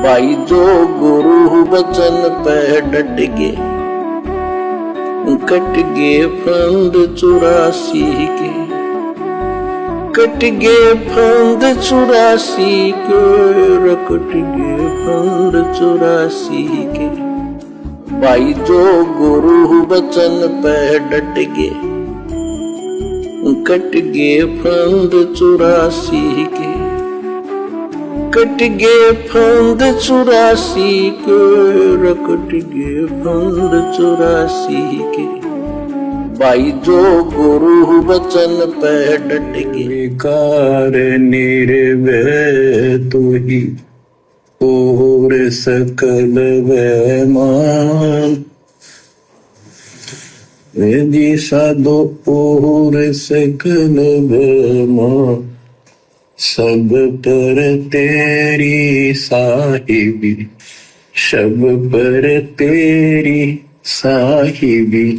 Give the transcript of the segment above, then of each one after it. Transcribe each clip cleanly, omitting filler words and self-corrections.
भाई जो गुरु बचन पे डट गे, कट गे फंद 84 के, कट गे फंद 84 के, कट गे फंद 84 के। भाई जो गुरु बचन पे डट गे, कट गे फंद 84 के, कट गे फंद 84 के, कट गे फंद 84 के। भाई जो गुरु बचन पे डट गे, विकार निर्भय तू ही और सकल वैमान, जी साधो और सकल वैमान, सब पर तेरी साहिबी, सब पर तेरी साहिबी,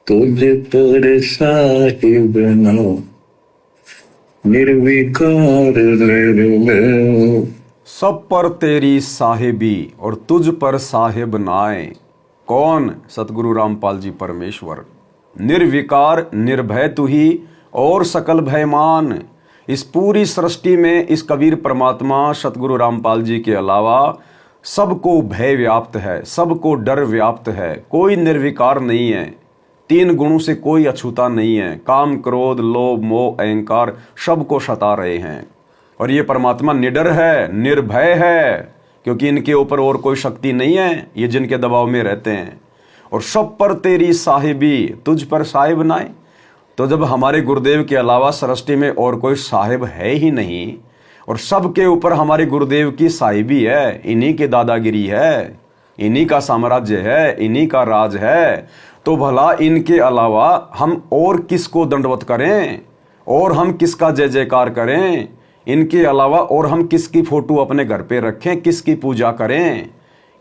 तुझ पर साहिब नाम, निर्विकार निर्भय। सब पर तेरी साहिबी और तुझ पर साहिब नाए। कौन? सतगुरु रामपाल जी परमेश्वर। निर्विकार निर्भय तू ही और सकल भयमान। इस पूरी सृष्टि में इस कबीर परमात्मा सतगुरु रामपाल जी के अलावा सबको भय व्याप्त है, सबको डर व्याप्त है। कोई निर्विकार नहीं है। 3 गुणों से कोई अछूता नहीं है। काम, क्रोध, लोभ, मोह, अहंकार सबको सता रहे हैं। और ये परमात्मा निडर है, निर्भय है, क्योंकि इनके ऊपर और कोई शक्ति नहीं है, ये जिनके दबाव में रहते हैं। और सब पर तेरी साहिबी, तुझ पर साहिब नाए। तो जब हमारे गुरुदेव के अलावा सृष्टि में और कोई साहिब है ही नहीं, और सबके ऊपर हमारे गुरुदेव की साहिबी है, इन्हीं की दादागिरी है, इन्हीं का साम्राज्य है, इन्हीं का राज है, तो भला इनके अलावा हम और किसको दंडवत करें, और हम किसका जय जयकार करें? इनके अलावा और हम किसकी फोटो अपने घर पे रखें, किसकी पूजा करें?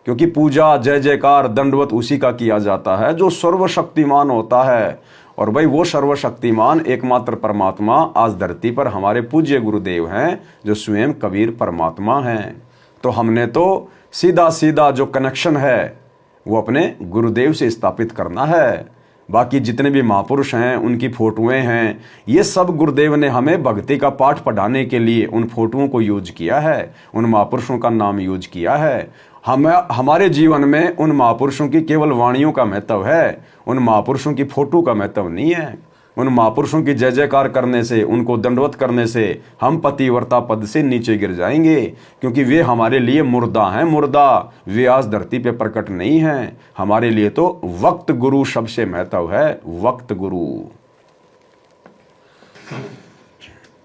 क्योंकि पूजा, जय जयकार, दंडवत उसी का किया जाता है जो सर्वशक्तिमान होता है। और भाई वो सर्वशक्तिमान एकमात्र परमात्मा आज धरती पर हमारे पूज्य गुरुदेव हैं, जो स्वयं कबीर परमात्मा हैं। तो हमने तो सीधा सीधा जो कनेक्शन है वो अपने गुरुदेव से स्थापित करना है। बाकी जितने भी महापुरुष हैं, उनकी फोटोएं हैं, ये सब गुरुदेव ने हमें भक्ति का पाठ पढ़ाने के लिए उन फोटोओं को यूज किया है, उन महापुरुषों का नाम यूज किया है। हमारे जीवन में उन महापुरुषों की केवल वाणियों का महत्व है, उन महापुरुषों की फोटो का महत्व नहीं है। उन महापुरुषों की जय जयकार करने से, उनको दंडवत करने से हम पतिव्रता पद से नीचे गिर जाएंगे, क्योंकि वे हमारे लिए मुर्दा हैं, मुर्दा। वे आज धरती पे प्रकट नहीं हैं। हमारे लिए तो वक्त गुरु सबसे महत्व है, वक्त गुरु।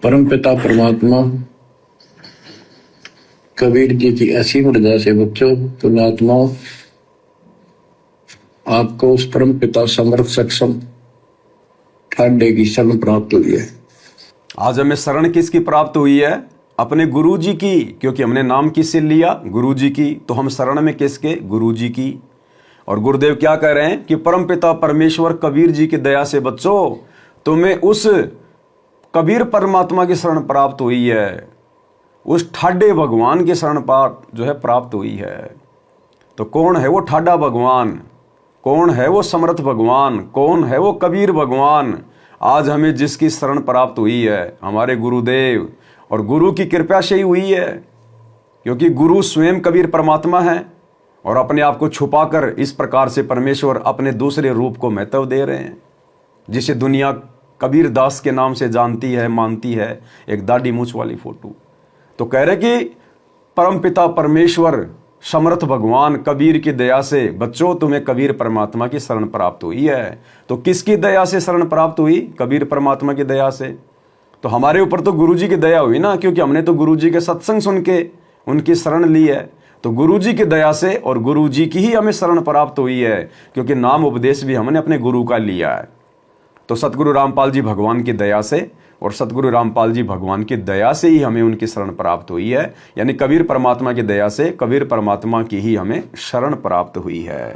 परमपिता परमात्मा कबीर जी की ऐसी मर्यादा से बच्चों, पुण्यात्माओं, आपको उस परमपिता समर्थ सक्षम ठाडे की शरण प्राप्त हुई है। आज हमें शरण किसकी प्राप्त हुई है? अपने गुरु जी की, क्योंकि हमने नाम किससे लिया? गुरु जी की। तो हम शरण में किसके? गुरु जी की। और गुरुदेव क्या कह रहे हैं कि परमपिता परमेश्वर कबीर जी की दया से बच्चों तुम्हें उस कबीर परमात्मा की शरण प्राप्त हुई है, उस ठाडे भगवान की शरण जो है प्राप्त हुई है। तो कौन है वो ठाडा भगवान? कौन है वो समर्थ भगवान? कौन है वो कबीर भगवान? आज हमें जिसकी शरण प्राप्त हुई है, हमारे गुरुदेव। और गुरु की कृपा से ही हुई है, क्योंकि गुरु स्वयं कबीर परमात्मा है और अपने आप को छुपाकर इस प्रकार से परमेश्वर अपने दूसरे रूप को महत्व दे रहे हैं, जिसे दुनिया कबीर दास के नाम से जानती है, मानती है, एक दाढ़ी मूछ वाली फोटो। तो कह रहे कि परमपिता परमेश्वर समर्थ भगवान कबीर की दया से बच्चों तुम्हें कबीर परमात्मा की शरण प्राप्त हुई है। तो किसकी दया से शरण प्राप्त हुई? कबीर परमात्मा की दया से। तो हमारे ऊपर तो गुरु जी की दया हुई ना, क्योंकि हमने तो गुरु जी के सत्संग सुन के उनकी शरण ली है। तो गुरु जी की दया से और गुरु जी की ही हमें शरण प्राप्त हुई है, क्योंकि नाम उपदेश भी हमने अपने गुरु का लिया है। तो सतगुरु रामपाल जी भगवान की दया से और सतगुरु रामपाल जी भगवान की दया से ही हमें उनकी शरण प्राप्त हुई है, यानी कबीर परमात्मा की दया से कबीर परमात्मा की ही हमें शरण प्राप्त हुई है।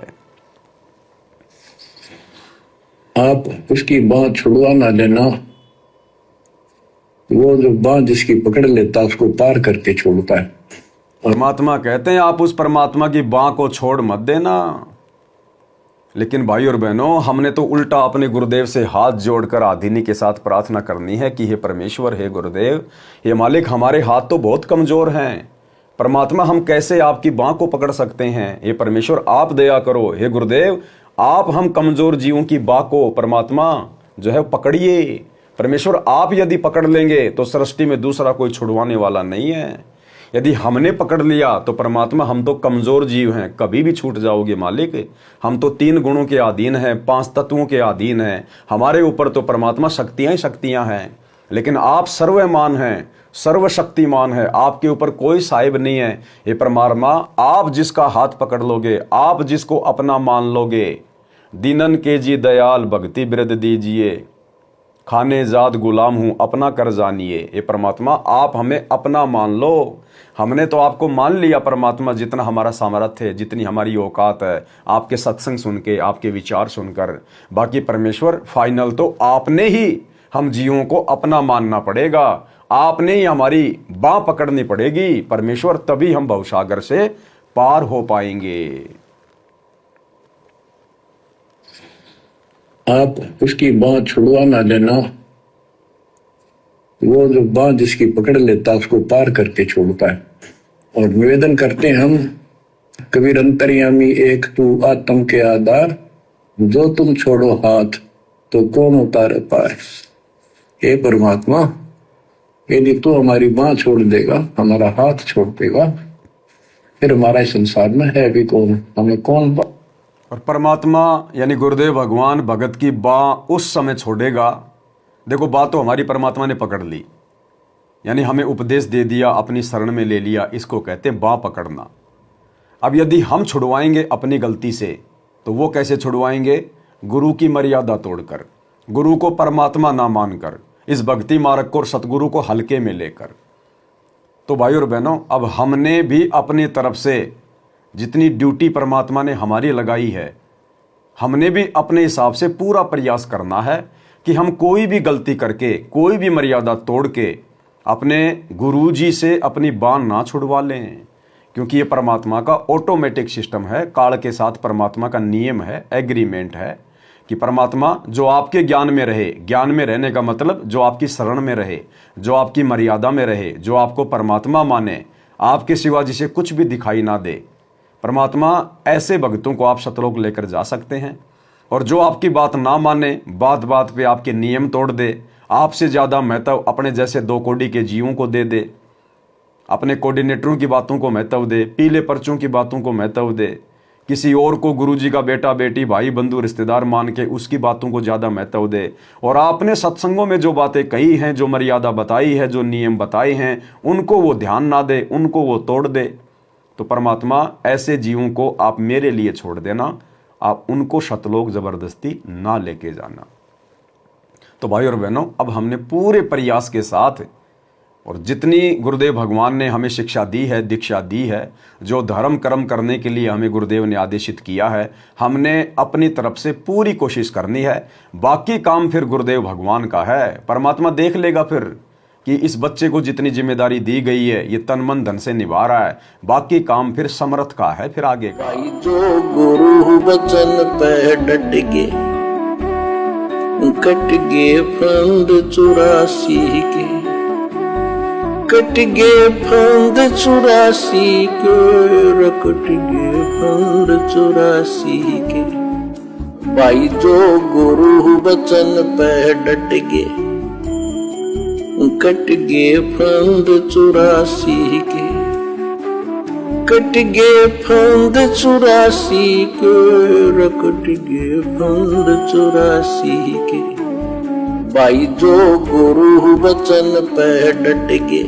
आप उसकी बांह छुड़वा ना लेना, वो जो बांह जिसकी पकड़ लेता उसको पार करके छोड़ता है। परमात्मा कहते हैं आप उस परमात्मा की बाँ को छोड़ मत देना। लेकिन भाई और बहनों, हमने तो उल्टा अपने गुरुदेव से हाथ जोड़कर आधीनी के साथ प्रार्थना करनी है कि हे परमेश्वर, हे गुरुदेव, हे मालिक, हमारे हाथ तो बहुत कमजोर हैं। परमात्मा, हम कैसे आपकी बाँ को पकड़ सकते हैं? हे परमेश्वर, आप दया करो। हे गुरुदेव, आप हम कमजोर जीवों की बाँ को परमात्मा जो है पकड़िए। परमेश्वर, आप यदि पकड़ लेंगे तो सृष्टि में दूसरा कोई छुड़वाने वाला नहीं है। यदि हमने पकड़ लिया तो परमात्मा, हम तो कमजोर जीव हैं, कभी भी छूट जाओगे मालिक। हम तो 3 गुणों के अधीन हैं, 5 तत्वों के अधीन हैं। हमारे ऊपर तो परमात्मा शक्तियां ही शक्तियां हैं। लेकिन आप सर्वमान हैं, सर्वशक्तिमान है, आपके ऊपर कोई साहिब नहीं है। ये परमात्मा, आप जिसका हाथ पकड़ लोगे, आप जिसको अपना मान लोगे, दीनन के जी दयाल भक्ति बिरद दीजिए, खाने जात गुलाम हूं अपना कर जानिए। ये परमात्मा, आप हमें अपना मान लो। हमने तो आपको मान लिया परमात्मा, जितना हमारा सामर्थ्य है, जितनी हमारी औकात है, आपके सत्संग सुन के, आपके विचार सुनकर। बाकी परमेश्वर, फाइनल तो आपने ही हम जीवों को अपना मानना पड़ेगा, आपने ही हमारी बाँ पकड़नी पड़ेगी परमेश्वर, तभी हम भवसागर से पार हो पाएंगे। आप उसकी बाँ छुड़वा ना देना। वो जो बाँ जिसकी पकड़ लेता उसको पार करके छोड़ता है। और निवेदन करते हैं हम, कबीर अंतर्यामी एक तू आत्म के आधार, जो तुम छोड़ो हाथ तो कौन उतार पाए। हे परमात्मा, यदि तू हमारी बाँ छोड़ देगा, हमारा हाथ छोड़ देगा, फिर हमारा इस संसार में है भी कौन, हमें कौन। और परमात्मा यानी गुरुदेव भगवान भगत की बाँ उस समय छोड़ेगा। देखो, बात तो हमारी परमात्मा ने पकड़ ली, यानी हमें उपदेश दे दिया, अपनी शरण में ले लिया, इसको कहते हैं बाँ पकड़ना। अब यदि हम छुड़वाएंगे अपनी गलती से, तो वो कैसे छुड़वाएंगे? गुरु की मर्यादा तोड़कर, गुरु को परमात्मा ना मानकर, इस भक्ति मार्ग को और सतगुरु को हल्के में लेकर। तो भाई और बहनों, अब हमने भी अपनी तरफ से जितनी ड्यूटी परमात्मा ने हमारी लगाई है, हमने भी अपने हिसाब से पूरा प्रयास करना है कि हम कोई भी गलती करके, कोई भी मर्यादा तोड़ के अपने गुरुजी से अपनी बाँ ना छुड़वा लें। क्योंकि ये परमात्मा का ऑटोमेटिक सिस्टम है, काल के साथ परमात्मा का नियम है, एग्रीमेंट है कि परमात्मा जो आपके ज्ञान में रहे, ज्ञान में रहने का मतलब जो आपकी शरण में रहे, जो आपकी मर्यादा में रहे, जो आपको परमात्मा माने, आपके सिवा जिसे कुछ भी दिखाई ना दे, परमात्मा ऐसे भक्तों को आप सतलोक लेकर जा सकते हैं। और जो आपकी बात ना माने, बात बात पे आपके नियम तोड़ दे, आपसे ज़्यादा महत्व अपने जैसे 2 कौड़ी के जीवों को दे दे, अपने कोऑर्डिनेटरों की बातों को महत्व दे, पीले पर्चों की बातों को महत्व दे, किसी और को गुरुजी का बेटा बेटी भाई बंधु रिश्तेदार मान के उसकी बातों को ज़्यादा महत्व दे, और आपने सत्संगों में जो बातें कही हैं, जो मर्यादा बताई है, जो नियम बताए हैं, उनको वो ध्यान ना दे, उनको वो तोड़ दे, तो परमात्मा ऐसे जीवों को आप मेरे लिए छोड़ देना, आप उनको सतलोक जबरदस्ती ना लेके जाना। तो भाई और बहनों, अब हमने पूरे प्रयास के साथ, और जितनी गुरुदेव भगवान ने हमें शिक्षा दी है, दीक्षा दी है, जो धर्म कर्म करने के लिए हमें गुरुदेव ने आदेशित किया है, हमने अपनी तरफ से पूरी कोशिश करनी है। बाकी काम फिर गुरुदेव भगवान का है, परमात्मा देख लेगा फिर कि इस बच्चे को जितनी जिम्मेदारी दी गई है ये तन मन धन से निभा रहा है, बाकी काम फिर समर्थ का है, फिर आगे का। जो गुरु वचन पे डट के, कट गए फंद 84 के, कट गए फंद 84 के, कट गए फंद 84 के। भाई जो गुरु वचन पे डट के, कट गए फंद 84 के, कट गए फंद 84 के, कट गए फंद 84 के। भाई जो गुरु वचन पे डट के,